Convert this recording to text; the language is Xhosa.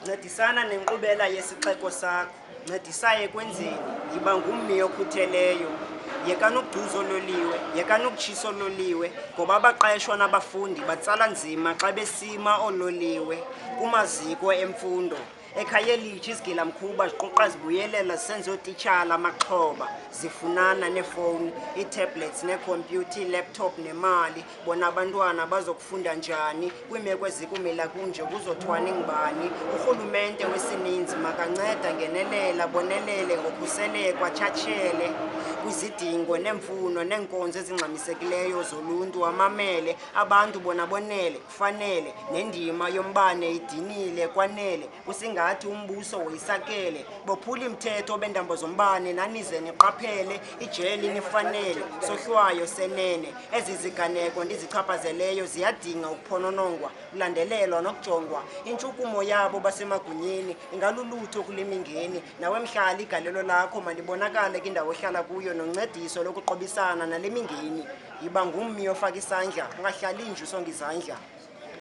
ncedisana nenkqubela yesixeko sakho, ncedisa ekwenzeni, yiba ngummi okhutheleyo. Yekani ukugcuza oololiwe, yekani ukutshisa oololiwe, ngoba abaqeshwa nabafundi batsala nzima xa besima oololiwe kumaziko emfundo. Ekhayelitsho izigilamkhuba ziquqa zibuyelela zisenza ootitshala amaxhoba, zifunana neefowuni, ii-tablets neekhompyutha, ii-laptop nemali. Bona abantwana bazokufunda njani kwiimeko ezikumila kunje, kuzothwani ngubani? Urhulumente wesininzi makanceda ngenelela, bonelele ngokhuseleko, atshatshele kwizidingo neemfuno neenkonzo ezingxamisekileyo zoluntu, amamele abantu bona bonele kufanele, nendima yombane idinile kwanele. Kusingathi umbuso woyisakele, bophula imithetho beentambo zombane, nanize niqaphele, ijeli nifanele, sohlwayo senene. Ezi ziganeko ndizichaphazeleyo ziyadinga ukuphononongwa, ulandelelwa nokujongwa. Intshukumo yabo basemagunyeni ingalulutho kule mingeni. Nawe mhlali, igalelo lakho malibonakale kwindawo ohlala kuyo, noncediso lokuqobisana nale mingeni. Yiba ngummi ofaka isandla, ungahlali nje usonga izandla.